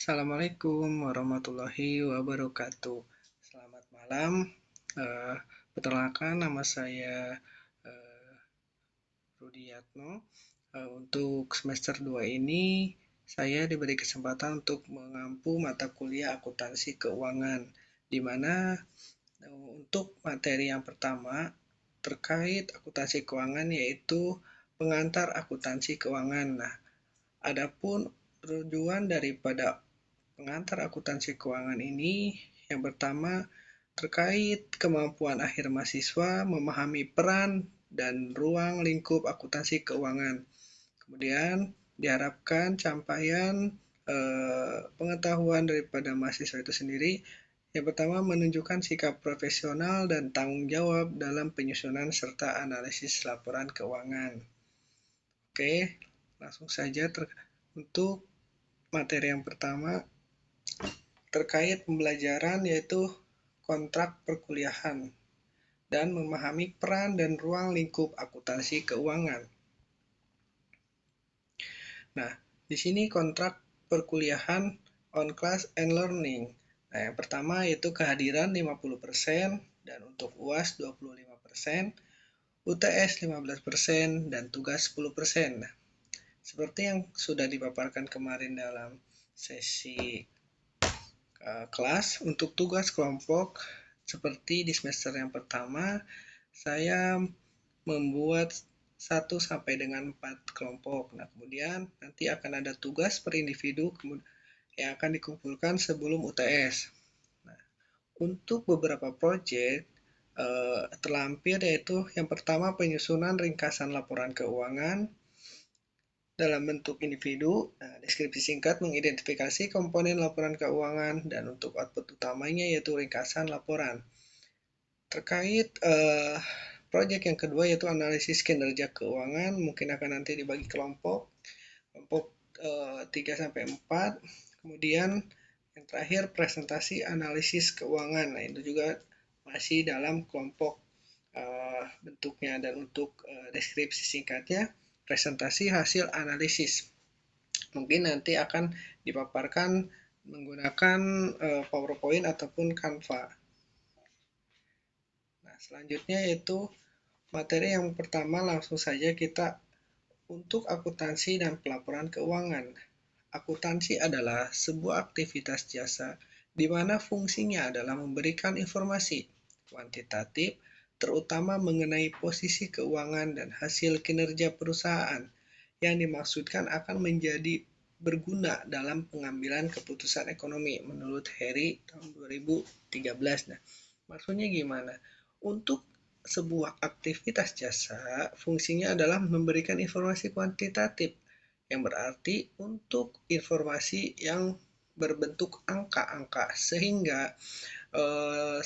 Assalamualaikum warahmatullahi wabarakatuh. Selamat malam. Eh, Perkenalkan nama saya eh, Rudiatno. Untuk semester 2 ini saya diberi kesempatan untuk mengampu mata kuliah akuntansi keuangan, di mana untuk materi yang pertama terkait akuntansi keuangan yaitu pengantar akuntansi keuangan. Nah, adapun tujuan daripada pengantar akuntansi keuangan ini, yang pertama terkait kemampuan akhir mahasiswa memahami peran dan ruang lingkup akuntansi keuangan. Kemudian diharapkan capaian pengetahuan daripada mahasiswa itu sendiri. Yang pertama menunjukkan sikap profesional dan tanggung jawab dalam penyusunan serta analisis laporan keuangan. Oke, langsung saja untuk materi yang pertama terkait pembelajaran yaitu kontrak perkuliahan dan memahami peran dan ruang lingkup akuntansi keuangan. Nah, di sini kontrak perkuliahan on class and learning. Nah, yang pertama yaitu kehadiran 50% dan untuk UAS 25%, UTS 15% dan tugas 10%. Nah, seperti yang sudah dipaparkan kemarin dalam sesi kelas, untuk tugas kelompok seperti di semester yang pertama saya membuat 1 sampai dengan 4 kelompok. Nah, kemudian nanti akan ada tugas per individu yang akan dikumpulkan sebelum UTS. Nah, untuk beberapa proyek terlampir yaitu yang pertama penyusunan ringkasan laporan keuangan dalam bentuk individu. Nah, deskripsi singkat mengidentifikasi komponen laporan keuangan dan untuk output utamanya yaitu ringkasan laporan. Terkait proyek yang kedua yaitu analisis kinerja keuangan, mungkin akan nanti dibagi kelompok 3 sampai 4. Kemudian yang terakhir presentasi analisis keuangan. Nah, itu juga masih dalam kelompok bentuknya, dan untuk deskripsi singkatnya presentasi hasil analisis. Mungkin nanti akan dipaparkan menggunakan PowerPoint ataupun Canva. Nah, selanjutnya yaitu materi yang pertama, langsung saja kita untuk akuntansi dan pelaporan keuangan. Akuntansi adalah sebuah aktivitas jasa di mana fungsinya adalah memberikan informasi kuantitatif, terutama mengenai posisi keuangan dan hasil kinerja perusahaan yang dimaksudkan akan menjadi berguna dalam pengambilan keputusan ekonomi menurut Harry tahun 2013. Nah, maksudnya gimana? Untuk sebuah aktivitas jasa, fungsinya adalah memberikan informasi kuantitatif, yang berarti untuk informasi yang berbentuk angka-angka, sehingga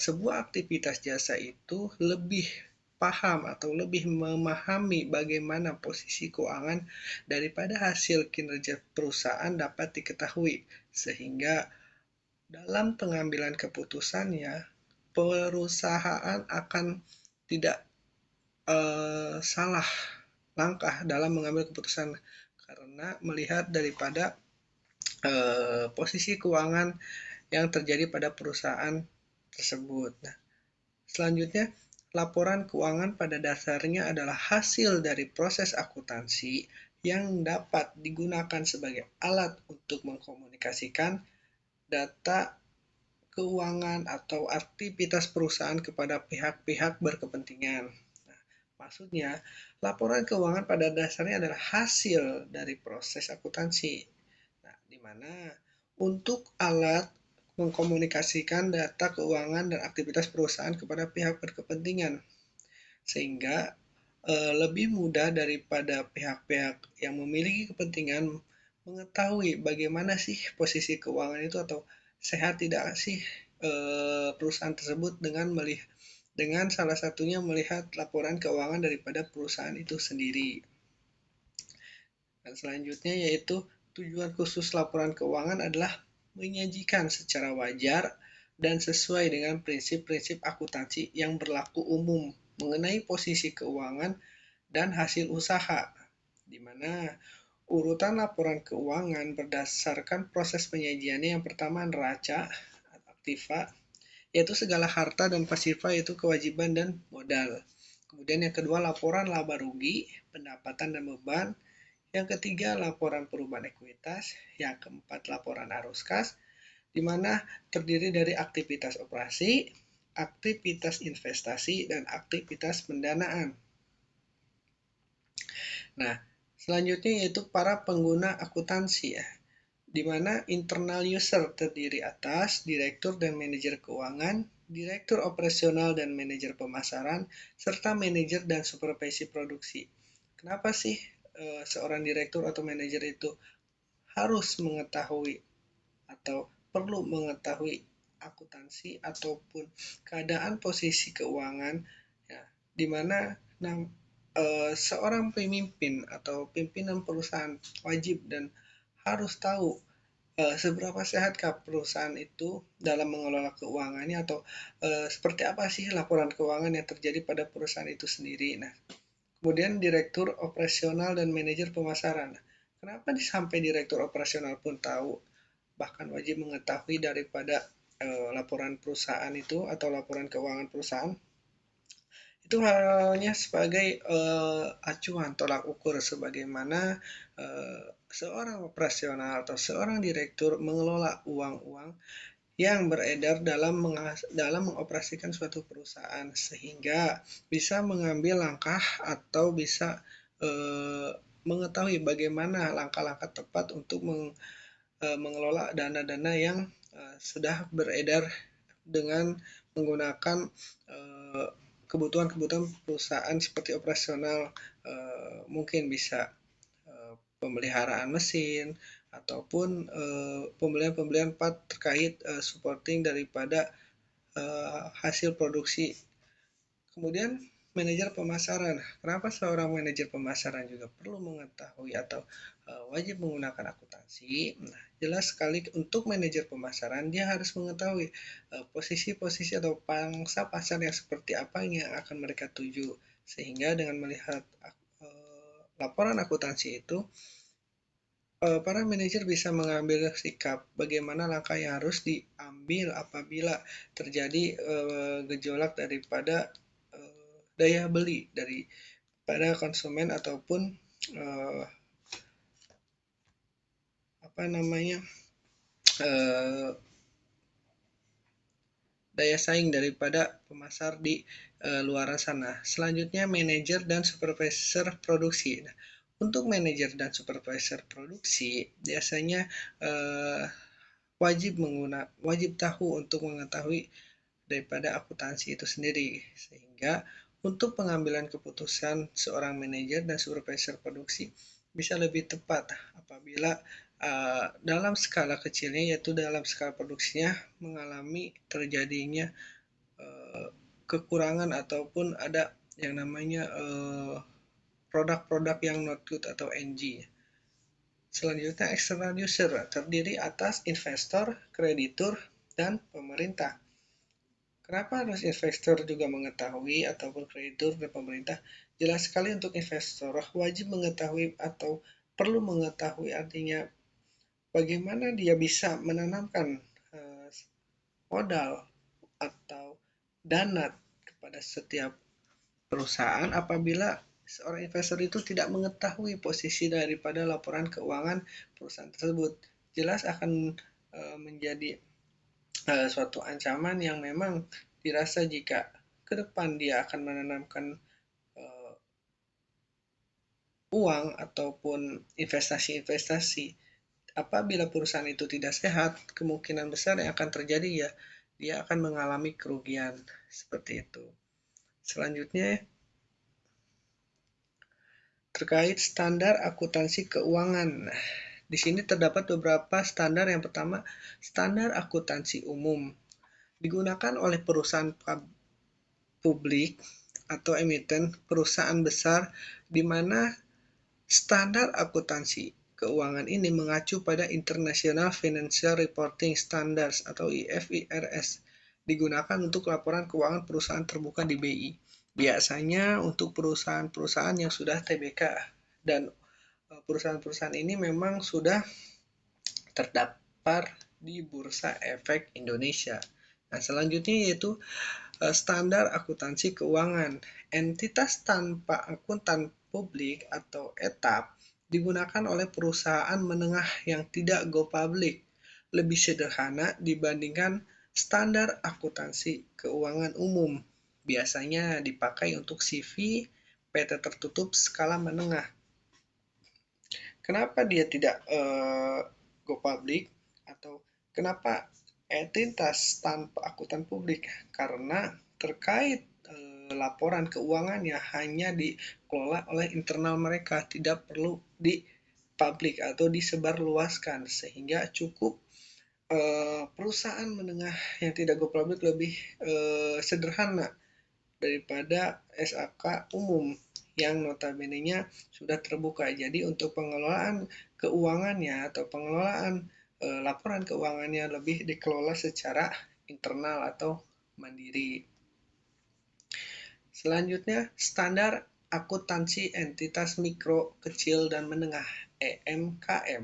sebuah aktivitas jasa itu lebih paham atau lebih memahami bagaimana posisi keuangan daripada hasil kinerja perusahaan dapat diketahui, sehingga dalam pengambilan keputusannya perusahaan akan tidak salah langkah dalam mengambil keputusan karena melihat daripada posisi keuangan yang terjadi pada perusahaan tersebut. Nah, selanjutnya, laporan keuangan pada dasarnya adalah hasil dari proses akuntansi yang dapat digunakan sebagai alat untuk mengkomunikasikan data keuangan atau aktivitas perusahaan kepada pihak-pihak berkepentingan. Nah, maksudnya, laporan keuangan pada dasarnya adalah hasil dari proses akuntansi. Nah, di mana untuk alat mengkomunikasikan data keuangan dan aktivitas perusahaan kepada pihak berkepentingan, sehingga lebih mudah daripada pihak-pihak yang memiliki kepentingan mengetahui bagaimana sih posisi keuangan itu atau sehat tidak sih perusahaan tersebut dengan salah satunya melihat laporan keuangan daripada perusahaan itu sendiri. Dan selanjutnya yaitu tujuan khusus laporan keuangan adalah menyajikan secara wajar dan sesuai dengan prinsip-prinsip akuntansi yang berlaku umum mengenai posisi keuangan dan hasil usaha, di mana Urutan laporan keuangan berdasarkan proses penyajiannya. Yang pertama neraca, aktiva, yaitu segala harta dan pasifa, yaitu kewajiban dan modal. Kemudian yang kedua laporan laba rugi, pendapatan dan beban. Yang ketiga laporan perubahan ekuitas. Yang keempat laporan arus kas, di mana terdiri dari aktivitas operasi, aktivitas investasi, dan aktivitas pendanaan. Nah, selanjutnya yaitu para pengguna akuntansi ya, di mana internal user terdiri atas direktur dan manajer keuangan, direktur operasional dan manajer pemasaran, serta manajer dan supervisi produksi. Kenapa sih seorang direktur atau manajer itu harus mengetahui atau perlu mengetahui akuntansi ataupun keadaan posisi keuangan ya, di mana seorang pemimpin atau pimpinan perusahaan wajib dan harus tahu seberapa sehatkah perusahaan itu dalam mengelola keuangannya, atau seperti apa sih laporan keuangan yang terjadi pada perusahaan itu sendiri. Nah, kemudian direktur operasional dan manajer pemasaran. Kenapa sampai direktur operasional pun tahu, bahkan wajib mengetahui daripada laporan perusahaan itu atau laporan keuangan perusahaan? Itu halnya sebagai acuan tolak ukur sebagaimana seorang operasional atau seorang direktur mengelola uang-uang yang beredar dalam mengoperasikan suatu perusahaan, sehingga bisa mengambil langkah atau bisa mengetahui bagaimana langkah-langkah tepat untuk mengelola dana-dana yang sudah beredar dengan menggunakan kebutuhan-kebutuhan perusahaan seperti operasional, mungkin bisa pemeliharaan mesin ataupun pembelian-pembelian part terkait supporting daripada hasil produksi. Kemudian manajer pemasaran. Kenapa seorang manajer pemasaran juga perlu mengetahui atau wajib menggunakan akuntansi? Nah, jelas sekali untuk manajer pemasaran dia harus mengetahui posisi-posisi atau pangsa pasar yang seperti apa yang akan mereka tuju, sehingga dengan melihat laporan akuntansi itu para manajer bisa mengambil sikap bagaimana langkah yang harus diambil apabila terjadi gejolak daripada daya beli daripada konsumen ataupun apa namanya daya saing daripada pemasar di luar sana. Selanjutnya manajer dan supervisor produksi. Nah, untuk manajer dan supervisor produksi biasanya wajib tahu untuk mengetahui daripada akuntansi itu sendiri, sehingga untuk pengambilan keputusan seorang manajer dan supervisor produksi bisa lebih tepat apabila dalam skala kecilnya, yaitu dalam skala produksinya, mengalami terjadinya kekurangan ataupun ada yang namanya produk-produk yang not good atau NG. Selanjutnya external user terdiri atas investor, kreditur, dan pemerintah. Kenapa harus investor juga mengetahui ataupun kreditur dan pemerintah? Jelas sekali untuk investor wajib mengetahui atau perlu mengetahui, artinya bagaimana dia bisa menanamkan modal atau dana kepada setiap perusahaan apabila seorang investor itu tidak mengetahui posisi daripada laporan keuangan perusahaan tersebut. Jelas akan menjadi suatu ancaman yang memang dirasa jika ke depan dia akan menanamkan uang ataupun investasi-investasi, apabila perusahaan itu tidak sehat, kemungkinan besar yang akan terjadi ya dia akan mengalami kerugian seperti itu. Selanjutnya terkait standar akuntansi keuangan. Nah, di sini terdapat beberapa standar. Yang pertama, standar akuntansi umum digunakan oleh perusahaan publik atau emiten perusahaan besar, di mana standar akuntansi keuangan ini mengacu pada International Financial Reporting Standards atau IFIRS, digunakan untuk laporan keuangan perusahaan terbuka di BI. Biasanya untuk perusahaan-perusahaan yang sudah TBK dan perusahaan-perusahaan ini memang sudah terdaftar di Bursa Efek Indonesia. Nah, selanjutnya yaitu standar akuntansi keuangan. Entitas tanpa akuntan publik atau ETAP digunakan oleh perusahaan menengah yang tidak go public, lebih sederhana dibandingkan standar akuntansi keuangan umum. Biasanya dipakai untuk CV, PT tertutup skala menengah. Kenapa dia tidak go public atau kenapa entitas tanpa akuntan publik? Karena terkait laporan keuangannya hanya dikelola oleh internal mereka, tidak perlu di publik atau disebarluaskan, sehingga cukup perusahaan menengah yang tidak go public lebih sederhana daripada SAK umum yang notabene-nya sudah terbuka. Jadi untuk pengelolaan keuangannya atau pengelolaan laporan keuangannya lebih dikelola secara internal atau mandiri. Selanjutnya, standar akuntansi entitas mikro, kecil, dan menengah (EMKM).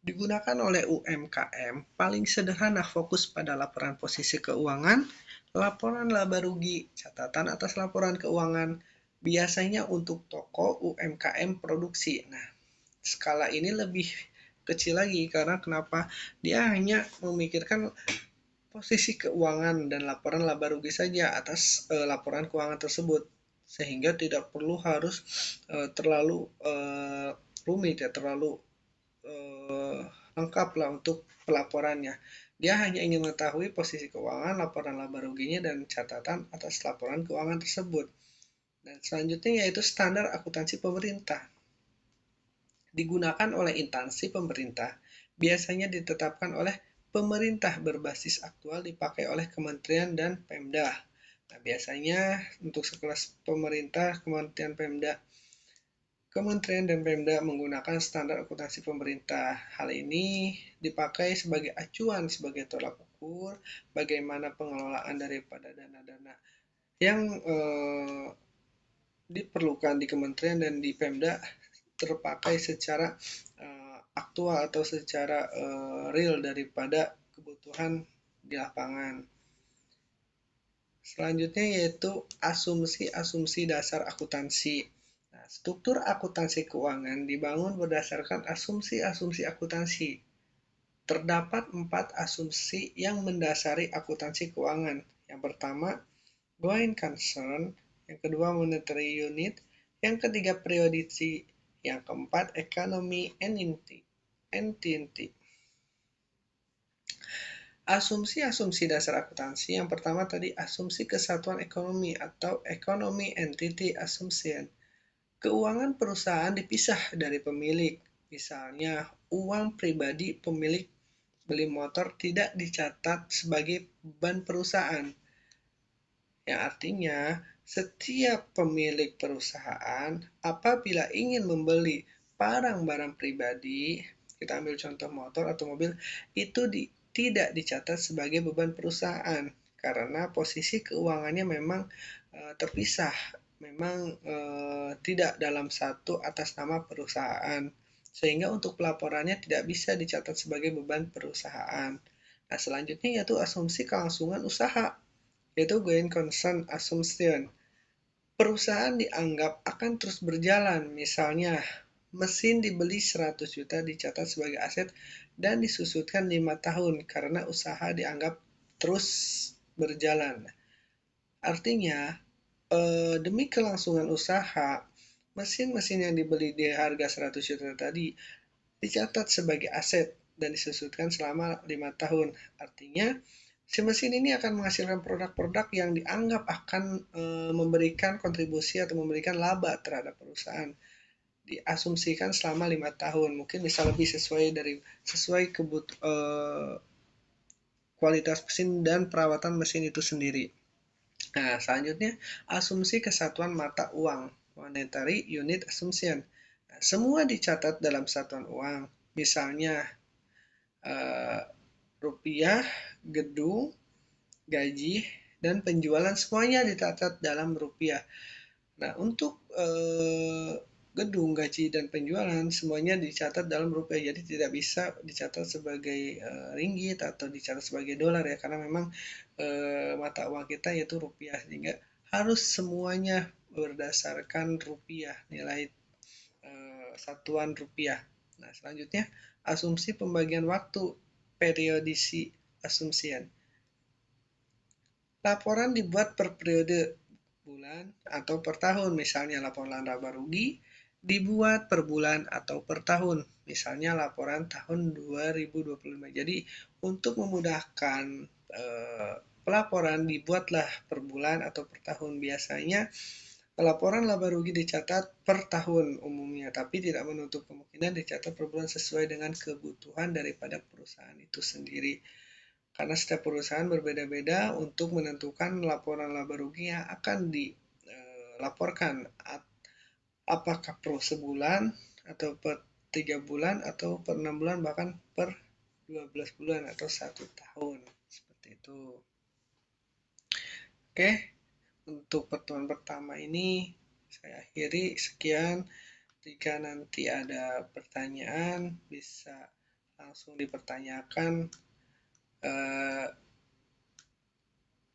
Digunakan oleh UMKM, paling sederhana fokus pada laporan posisi keuangan, laporan laba rugi, catatan atas laporan keuangan, biasanya untuk toko UMKM produksi. Nah, skala ini lebih kecil lagi karena kenapa? Dia hanya memikirkan posisi keuangan dan laporan laba rugi saja atas laporan keuangan tersebut, sehingga tidak perlu harus terlalu rumit ya, terlalu lengkap lah untuk pelaporannya. Dia hanya ingin mengetahui posisi keuangan, laporan laba ruginya, dan catatan atas laporan keuangan tersebut. Dan selanjutnya yaitu standar akuntansi pemerintah. Digunakan oleh instansi pemerintah, biasanya ditetapkan oleh pemerintah berbasis aktual, dipakai oleh kementerian dan Pemda. Nah, biasanya untuk sekelas pemerintah, Kementerian dan Pemda menggunakan standar akuntansi pemerintah. Hal ini dipakai sebagai acuan, sebagai tolak ukur bagaimana pengelolaan daripada dana-dana yang diperlukan di kementerian dan di Pemda terpakai secara aktual atau secara real daripada kebutuhan di lapangan. Selanjutnya yaitu asumsi-asumsi dasar akuntansi. Nah, struktur akuntansi keuangan dibangun berdasarkan asumsi-asumsi akuntansi. Terdapat 4 asumsi yang mendasari akuntansi keuangan. Yang pertama, going concern. Yang kedua, monetary unit. Yang ketiga, periodicity. Yang keempat, economy entity. Asumsi-asumsi dasar akuntansi. Yang pertama tadi asumsi kesatuan ekonomi atau economy entity assumption. Keuangan perusahaan dipisah dari pemilik. Misalnya, uang pribadi pemilik beli motor tidak dicatat sebagai beban perusahaan. Yang artinya, setiap pemilik perusahaan apabila ingin membeli barang-barang pribadi, kita ambil contoh motor atau mobil, itu tidak dicatat sebagai beban perusahaan karena posisi keuangannya memang terpisah, memang tidak dalam satu atas nama perusahaan, sehingga untuk pelaporannya tidak bisa dicatat sebagai beban perusahaan. Nah, selanjutnya yaitu asumsi kelangsungan usaha, yaitu going concern assumption. Perusahaan dianggap akan terus berjalan, misalnya mesin dibeli 100 juta dicatat sebagai aset dan disusutkan 5 tahun karena usaha dianggap terus berjalan. Artinya, demi kelangsungan usaha, mesin-mesin yang dibeli di harga 100 juta tadi dicatat sebagai aset dan disusutkan selama 5 tahun. Artinya, si mesin ini akan menghasilkan produk-produk yang dianggap akan memberikan kontribusi atau memberikan laba terhadap perusahaan. Diasumsikan selama 5 tahun, mungkin bisa lebih sesuai kualitas mesin dan perawatan mesin itu sendiri. Nah, selanjutnya asumsi kesatuan mata uang, monetary unit assumption. Nah, semua dicatat dalam satuan uang, misalnya rupiah, gedung, gaji, dan penjualan semuanya dicatat dalam rupiah. Nah, untuk gedung, gaji, dan penjualan semuanya dicatat dalam rupiah. Jadi tidak bisa dicatat sebagai ringgit atau dicatat sebagai dolar ya, karena memang mata uang kita yaitu rupiah, sehingga harus semuanya berdasarkan rupiah, nilai satuan rupiah. Nah, selanjutnya asumsi pembagian waktu, periodisi assumption. Laporan dibuat per periode bulan atau per tahun, misalnya laporan laba rugi dibuat per bulan atau per tahun, misalnya laporan tahun 2025. Jadi untuk memudahkan pelaporan dibuatlah per bulan atau per tahun. Biasanya laporan laba rugi dicatat per tahun umumnya, tapi tidak menutup kemungkinan dicatat per bulan sesuai dengan kebutuhan daripada perusahaan itu sendiri. Karena setiap perusahaan berbeda-beda untuk menentukan laporan laba rugi yang akan dilaporkan. Apakah per sebulan, atau per 3 bulan, atau per 6 bulan, bahkan per 12 bulan atau 1 tahun. Seperti itu. Oke, untuk pertemuan pertama ini saya akhiri. Sekian. Jika nanti ada pertanyaan, bisa langsung dipertanyakan eh,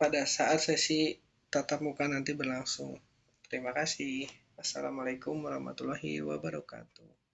pada saat sesi tatap muka nanti berlangsung. Terima kasih. Wassalamualaikum warahmatullahi wabarakatuh.